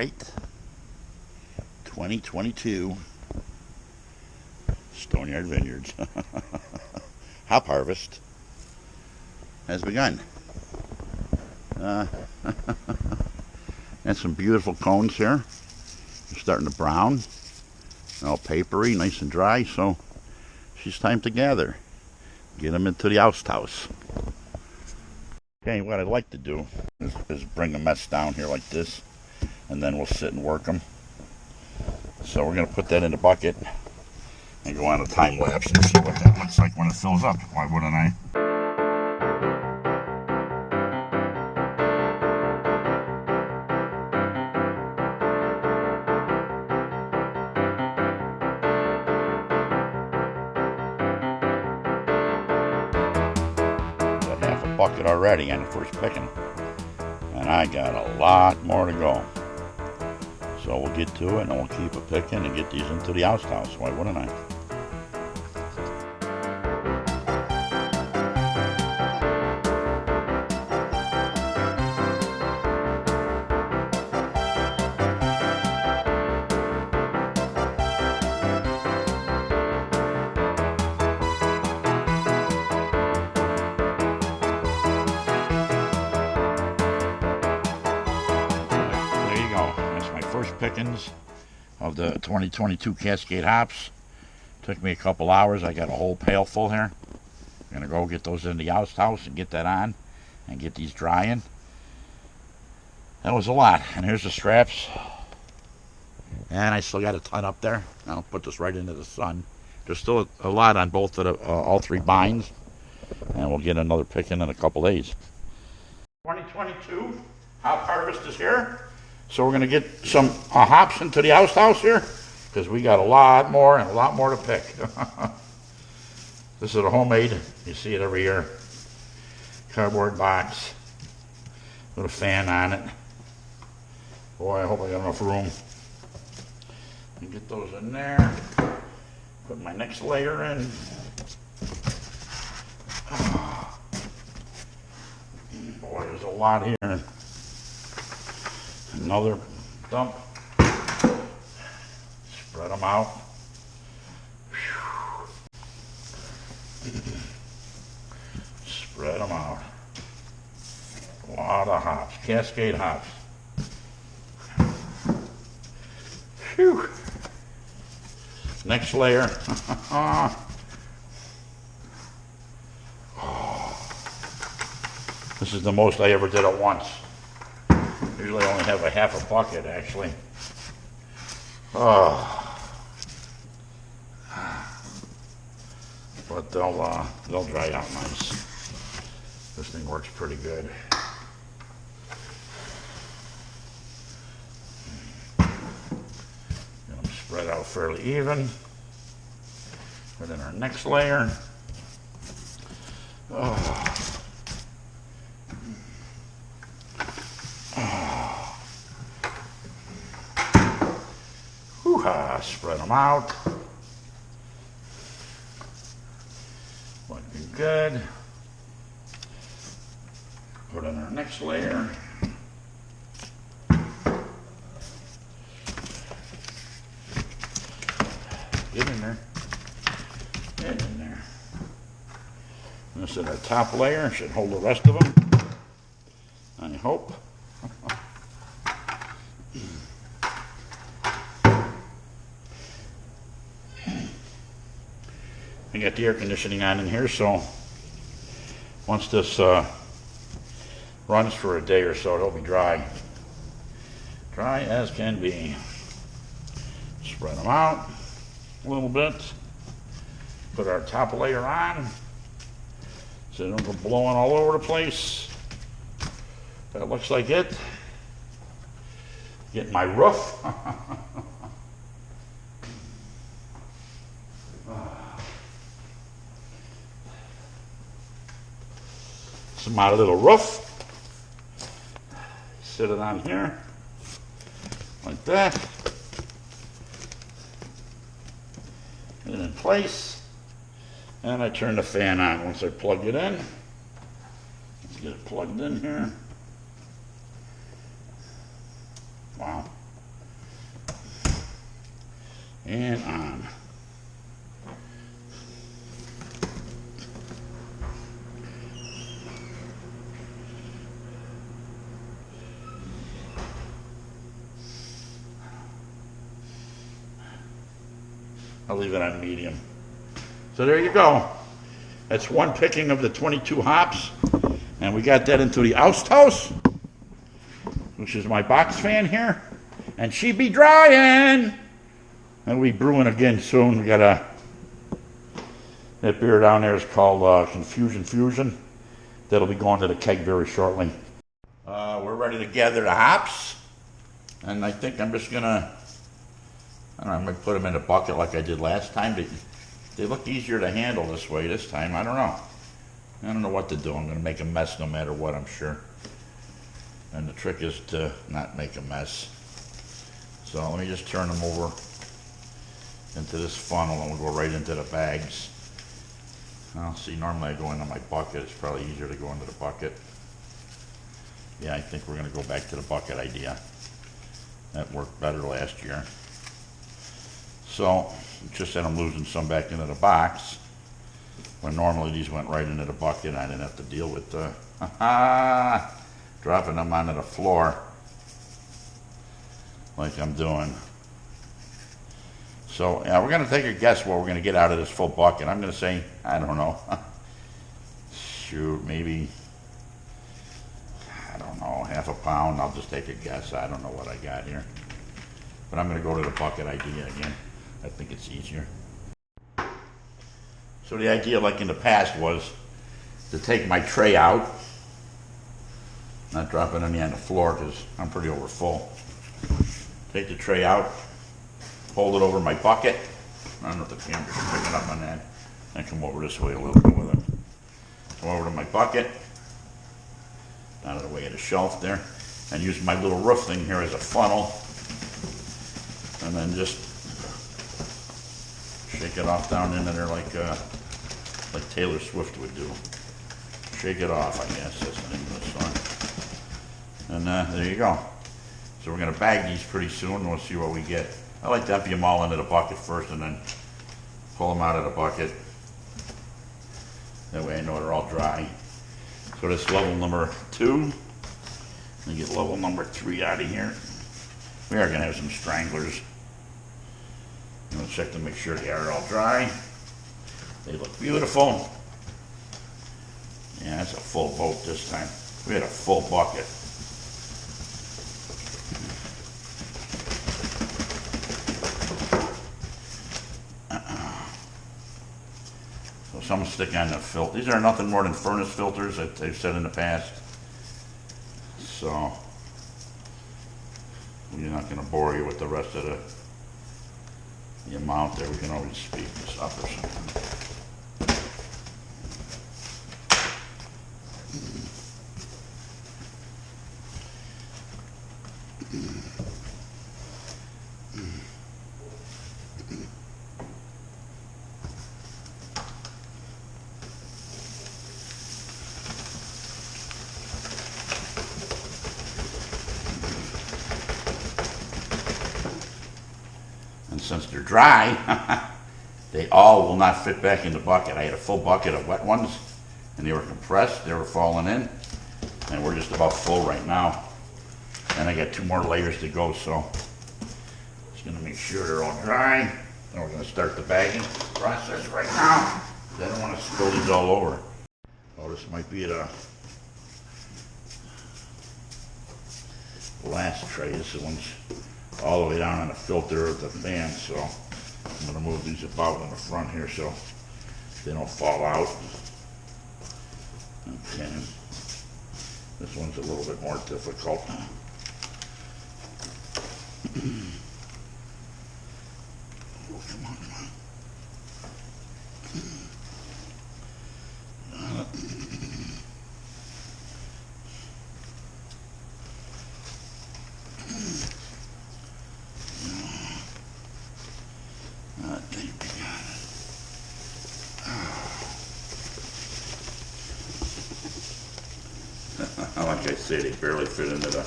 Alright, 2022 Stoneyard Vineyards. Hop harvest has begun. And some beautiful cones here. They're starting to brown. All papery, nice and dry, so it's time to gather. Get them into the oast house. Okay, what I'd like to do is bring a mess down here like this, and then we'll sit and work them. So we're going to put that in the bucket and go on a time lapse and see what that looks like when it fills up. Why wouldn't I? Got half a bucket already on the first picking, and I got a lot more to go. So we'll get to it and we'll keep a picking and get these into the oast house. Why wouldn't I? First pickings of the 2022 Cascade hops. Took me a couple hours. I got a whole pail full here. I'm gonna go get those in the oast house and get that on and get these drying. That was a lot. And here's the straps. And I still got a ton up there. I'll put this right into the sun. There's still a lot on both of the all three binds, and we'll get another picking in a couple days. 2022 hop harvest is here. So we're going to get some hops into the oast house here, because we got a lot more and a lot more to pick. This is a homemade, you see it every year, cardboard box with a fan on it. Boy, I hope I got enough room. And get those in there. Put my next layer in. Boy, there's a lot here. Another dump. Spread them out. Spread them out. A lot of hops. Cascade hops. Phew. Next layer. This is the most I ever did at once. Usually I only have a half a bucket, actually. But they'll dry out nice. This thing works pretty good. Get them spread out fairly even. Put in our next layer. Spread them out. Looking good. Put in our next layer. Get in there. Get in there. This is our top layer. Should hold the rest of them, I hope. I got the air conditioning on in here, so once this runs for a day or so, it'll be dry. Dry as can be. Spread them out a little bit. Put our top layer on so they don't go blowing all over the place. That looks like it. Get my roof. Some out a little roof. Sit it on here like that. Get it in place. And I turn the fan on once I plug it in. Let's get it plugged in here. Wow. and on. I'll leave it on medium. So there you go. That's one picking of the 22 hops. And we got that into the oast house, which is my box fan here. And she be drying. And we brewing again soon. We got that beer down there is called Confusion Fusion. That'll be going to the keg very shortly. We're ready to gather the hops. And I think I'm just gonna, I don't know, I'm going to put them in a bucket like I did last time. They look easier to handle this way this time. I don't know. I don't know what to do. I'm going to make a mess no matter what, I'm sure. And the trick is to not make a mess. So let me just turn them over into this funnel and we'll go right into the bags. I'll see, normally I go into my bucket. It's probably easier to go into the bucket. Yeah, I think we're going to go back to the bucket idea. That worked better last year. So, just that I'm losing some back into the box, when normally these went right into the bucket and I didn't have to deal with dropping them onto the floor like I'm doing. So, yeah, we're going to take a guess what we're going to get out of this full bucket. I'm going to say, I don't know, shoot, maybe, I don't know, half a pound. I'll just take a guess. I don't know what I got here. But I'm going to go to the bucket idea again. I think it's easier. So the idea, like in the past, was to take my tray out, not drop it any on the floor because I'm pretty over full. Take the tray out, hold it over my bucket. I don't know if the camera's picking up on that. And come over this way a little bit with it. Come over to my bucket, out of the way of the shelf there, and use my little roof thing here as a funnel, and then just shake it off down into there like Taylor Swift would do. Shake it off, I guess, that's the name of the song. And there you go. So we're going to bag these pretty soon and we'll see what we get. I like to empty them all into the bucket first and then pull them out of the bucket. That way I know they're all dry. So that's level number 2. And get level number 3 out of here. We are going to have some stranglers. I'm going to check to make sure they are all dry. They look beautiful. Yeah, that's a full boat this time. We had a full bucket. So some stick on the filter. These are nothing more than furnace filters that they've said in the past. So we're not going to bore you with the rest of the amount there. We can always speed this up or something. Since they're dry, they all will not fit back in the bucket. I had a full bucket of wet ones, and they were compressed, they were falling in, and we're just about full right now. And I got 2 more layers to go, so just gonna make sure they're all dry. Then we're gonna start the bagging process right now. I don't want to spill these all over. Oh, this might be the last tray. This one's all the way down on the filter of the fan, so I'm going to move these about in the front here so they don't fall out. Okay, this one's a little bit more difficult. Oh, come on, come on. Like I say, they barely fit into the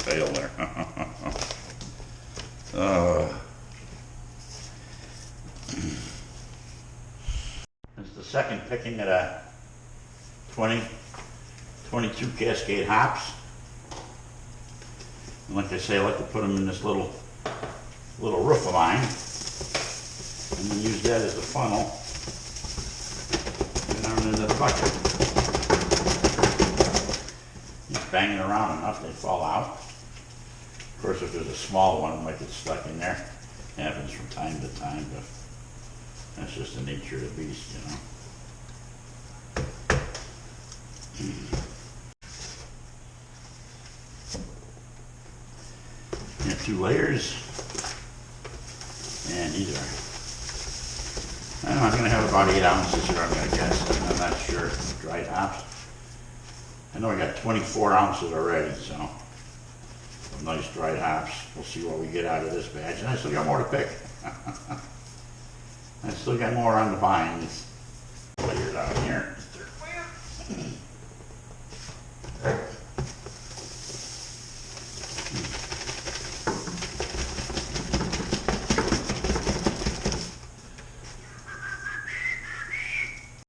pail there. It's the second picking of the 2022 Cascade hops. And like I say, I like to put them in this little roof of mine, and then use that as a funnel and down into the bucket. Just banging around enough, they fall out. Of course, if there's a small one, it might get stuck in there. It happens from time to time, but that's just the nature of the beast, you know. You have 2 layers, and these are, I don't know, I'm going to have about 8 ounces here, I'm going to guess. I'm not sure, dried hops. I know I got 24 ounces already, so nice dried hops. We'll see what we get out of this batch, and I still got more to pick. I still got more on the vine. It's layered out here.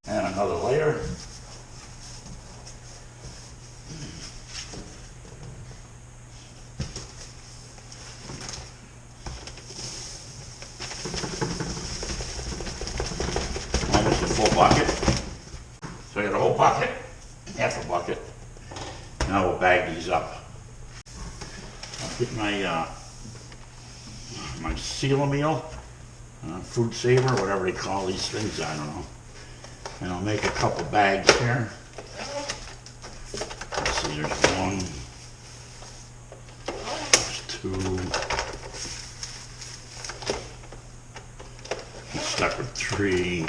And another layer. Almost a full bucket. So I got a whole bucket, half a bucket. Now we'll bag these up. I'll get my my seal meal, food saver, whatever they call these things, I don't know. And I'll make a couple bags here. Let's see, there's 1, there's 2. I'm stuck with 3. Yeah,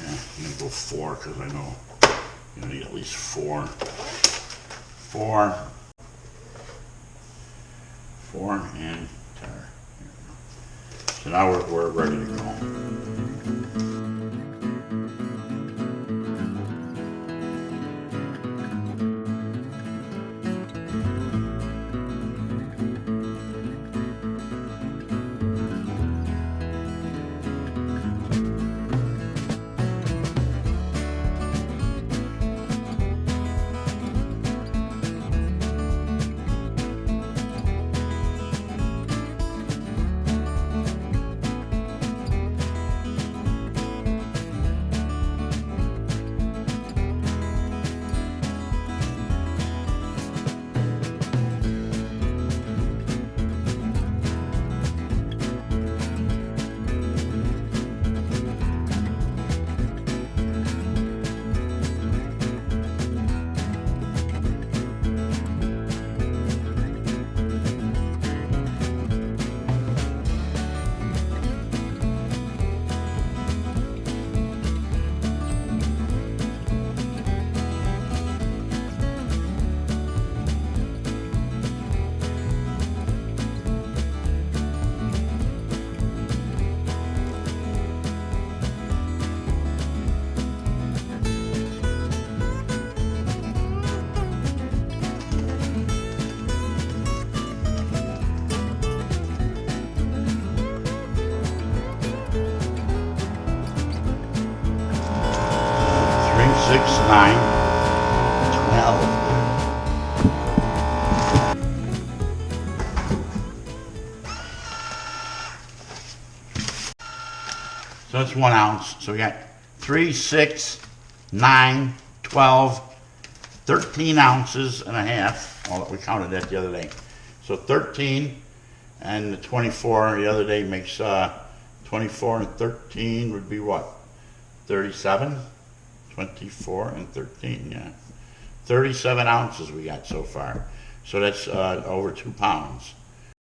I'm gonna go 4 because I know I'm gonna need at least 4. 4 and tar. So now we're ready to go. Six, 9, 12. So that's 1 ounce. So we got 3, 6, 9, 12, 13 ounces and a half. Well, we counted that the other day. So 13 and the 24 the other day makes 24 and 13 would be what? 37? 24 and 13, yeah. 37 ounces we got so far. So that's over 2 pounds.